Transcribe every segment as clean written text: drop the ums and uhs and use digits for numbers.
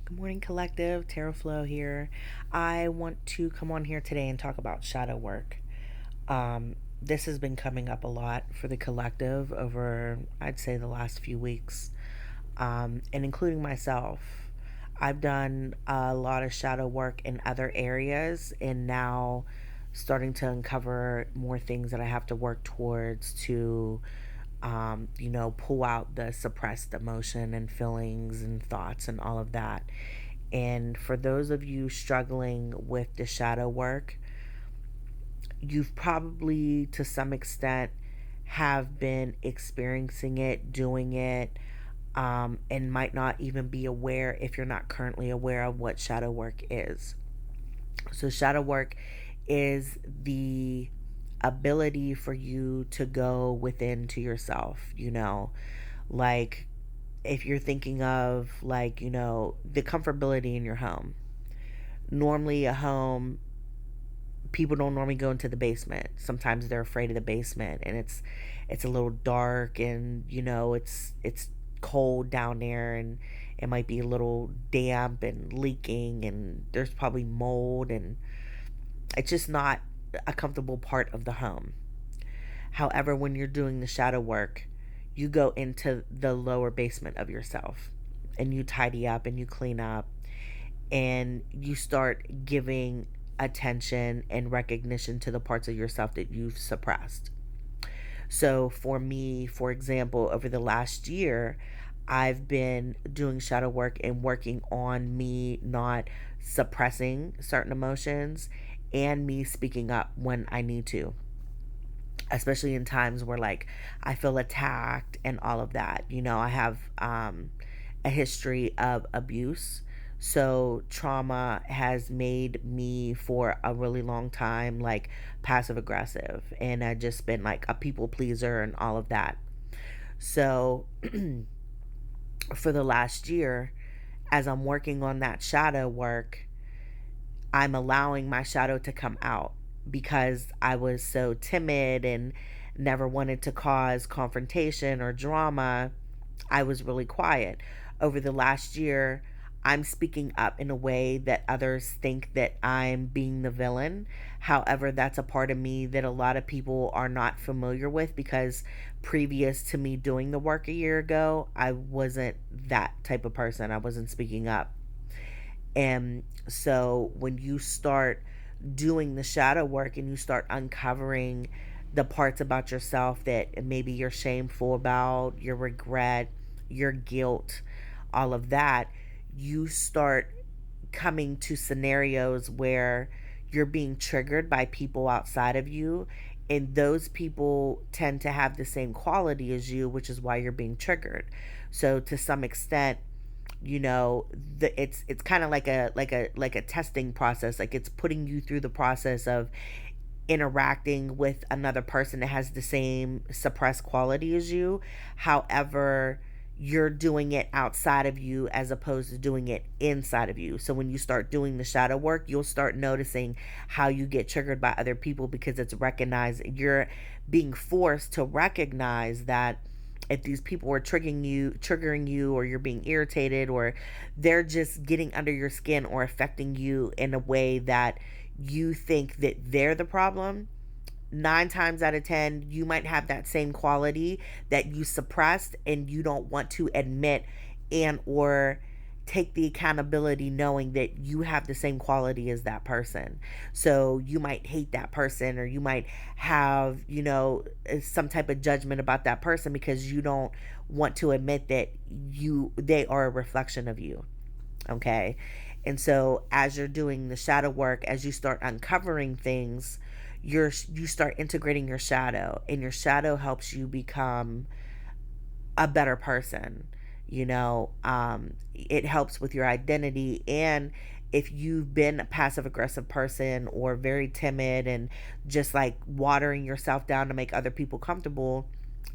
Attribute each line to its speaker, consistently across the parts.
Speaker 1: Good morning, collective. Tarot.flo here. I want to come on here today and talk about shadow work. This has been coming up a lot for the collective over, I'd say, the last few weeks, and including myself. I've done a lot of shadow work in other areas and now starting to uncover more things that I have to work towards to pull out the suppressed emotion and feelings and thoughts and all of that. And for those of you struggling with the shadow work, you've probably to some extent have been experiencing it, doing it, and might not even be aware if you're not currently aware of what shadow work is. So, shadow work is the ability for you to go within to yourself, like if you're thinking of the comfortability in your home. Normally a home, people don't normally go into the basement. Sometimes they're afraid of the basement and it's a little dark, and it's cold down there, and it might be a little damp and leaking, and there's probably mold, and it's just not a comfortable part of the home. However, when you're doing the shadow work, you go into the lower basement of yourself and you tidy up and you clean up and you start giving attention and recognition to the parts of yourself that you've suppressed. So, for me, for example, over the last year, I've been doing shadow work and working on me not suppressing certain emotions and me speaking up when I need to, especially in times where I feel attacked and all of that. I have a history of abuse. So trauma has made me for a really long time passive aggressive, and I just been like a people pleaser and all of that. So for the last year, as I'm working on that shadow work, I'm allowing my shadow to come out because I was so timid and never wanted to cause confrontation or drama. I was really quiet. Over the last year, I'm speaking up in a way that others think that I'm being the villain. However, that's a part of me that a lot of people are not familiar with because previous to me doing the work a year ago, I wasn't that type of person. I wasn't speaking up. And so when you start doing the shadow work and you start uncovering the parts about yourself that maybe you're shameful about, your regret, your guilt, all of that, you start coming to scenarios where you're being triggered by people outside of you, and those people tend to have the same quality as you, which is why you're being triggered. So to some extent, it's kind of like a testing process. Like, it's putting you through the process of interacting with another person that has the same suppressed quality as you. However, you're doing it outside of you as opposed to doing it inside of you. So when you start doing the shadow work, you'll start noticing how you get triggered by other people because it's recognized. You're being forced to recognize that if these people are triggering you, or you're being irritated, or they're just getting under your skin or affecting you in a way that you think that they're the problem, 9 times out of 10, you might have that same quality that you suppressed and you don't want to admit and or take the accountability knowing that you have the same quality as that person. So you might hate that person, or you might have, some type of judgment about that person because you don't want to admit that they are a reflection of you. Okay? And so as you're doing the shadow work, as you start uncovering things, you start integrating your shadow, and your shadow helps you become a better person. It helps with your identity. And if you've been a passive aggressive person or very timid and just like watering yourself down to make other people comfortable,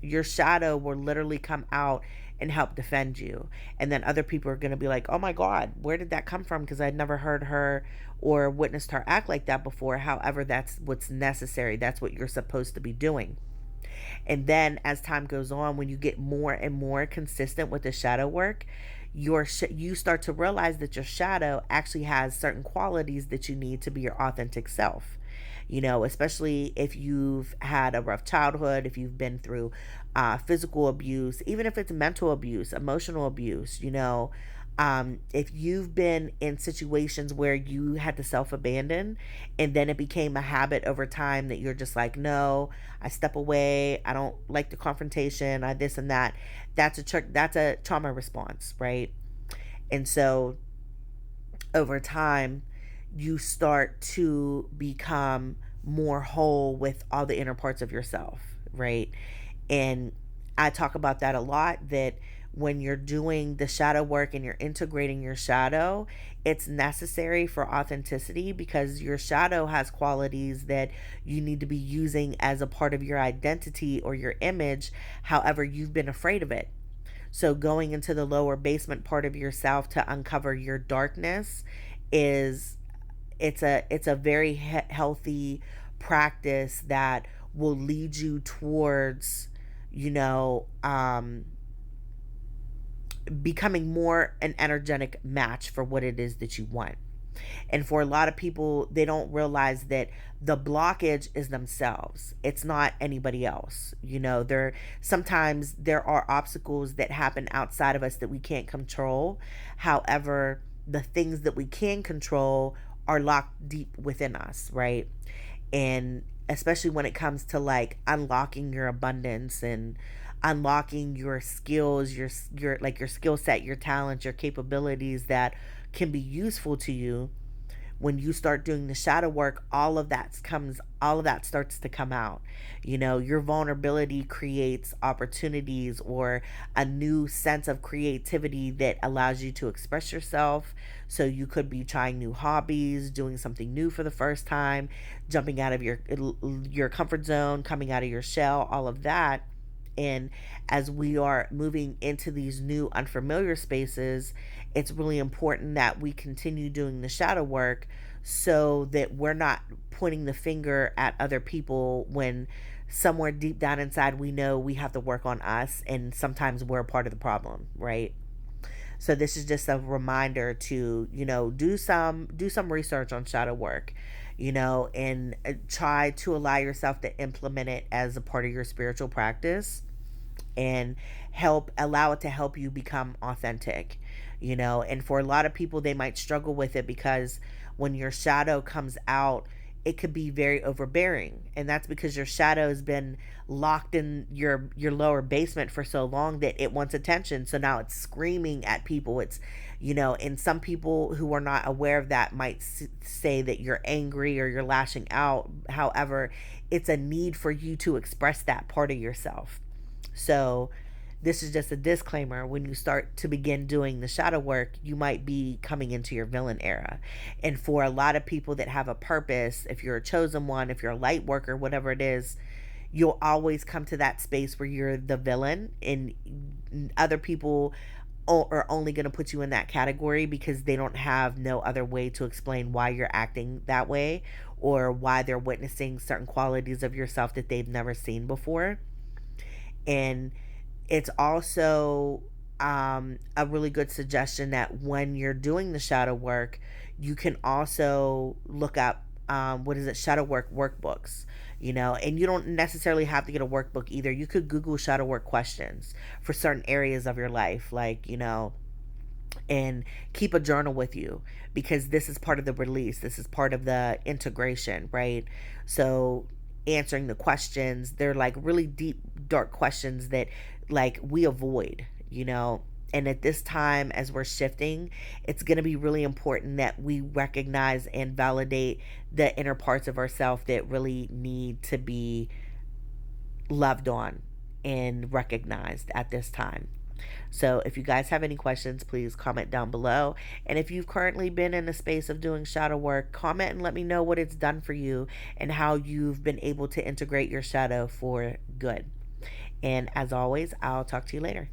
Speaker 1: your shadow will literally come out and help defend you. And then other people are going to be like, oh my God, where did that come from? Because I'd never heard her or witnessed her act like that before. However, that's what's necessary. That's what you're supposed to be doing. And then as time goes on, when you get more and more consistent with the shadow work, you start to realize that your shadow actually has certain qualities that you need to be your authentic self. Especially if you've had a rough childhood, if you've been through physical abuse, even if it's mental abuse, emotional abuse, if you've been in situations where you had to self abandon and then it became a habit over time that you're just like, no, I step away, I don't like the confrontation, I this and that. That's a trauma response, right? And so over time, you start to become more whole with all the inner parts of yourself, right? And I talk about that a lot, that when you're doing the shadow work and you're integrating your shadow, it's necessary for authenticity because your shadow has qualities that you need to be using as a part of your identity or your image. However, you've been afraid of it. So going into the lower basement part of yourself to uncover your darkness is it's a very healthy practice that will lead you towards you know um becoming more an energetic match for what it is that you want. And for a lot of people, they don't realize that the blockage is themselves. It's not anybody else. Sometimes there are obstacles that happen outside of us that we can't control. However, the things that we can control are locked deep within us, right? And especially when it comes to like unlocking your abundance and unlocking your skills, your skill set, your talents, your capabilities that can be useful to you. When you start doing the shadow work, all of that starts to come out. Your vulnerability creates opportunities or a new sense of creativity that allows you to express yourself. So you could be trying new hobbies, doing something new for the first time, jumping out of your comfort zone, coming out of your shell, all of that. And as we are moving into these new unfamiliar spaces, it's really important that we continue doing the shadow work so that we're not pointing the finger at other people when somewhere deep down inside we know we have to work on us, and sometimes we're a part of the problem, right? So this is just a reminder to, do some research on shadow work, and try to allow yourself to implement it as a part of your spiritual practice and allow it to help you become authentic. And for a lot of people, they might struggle with it because when your shadow comes out, it could be very overbearing, and that's because your shadow has been locked in your lower basement for so long that it wants attention. So now it's screaming at people. And some people who are not aware of that might say that you're angry or you're lashing out. However, it's a need for you to express that part of yourself. So this is just a disclaimer. When you start to begin doing the shadow work, you might be coming into your villain era. And for a lot of people that have a purpose, if you're a chosen one, if you're a light worker, whatever it is, you'll always come to that space where you're the villain, and other people are only going to put you in that category because they don't have no other way to explain why you're acting that way, or why they're witnessing certain qualities of yourself that they've never seen before. And it's also a really good suggestion that when you're doing the shadow work, you can also look up what is it, shadow work workbooks. And you don't necessarily have to get a workbook either. You could Google shadow work questions for certain areas of your life, like, and keep a journal with you, because this is part of the release. This is part of the integration, right? So answering the questions, they're like really deep, dark questions that like we avoid, and at this time, as we're shifting, it's going to be really important that we recognize and validate the inner parts of ourselves that really need to be loved on and recognized at this time. So, if you guys have any questions, please comment down below. And if you've currently been in a space of doing shadow work, comment and let me know what it's done for you and how you've been able to integrate your shadow for good. And as always, I'll talk to you later.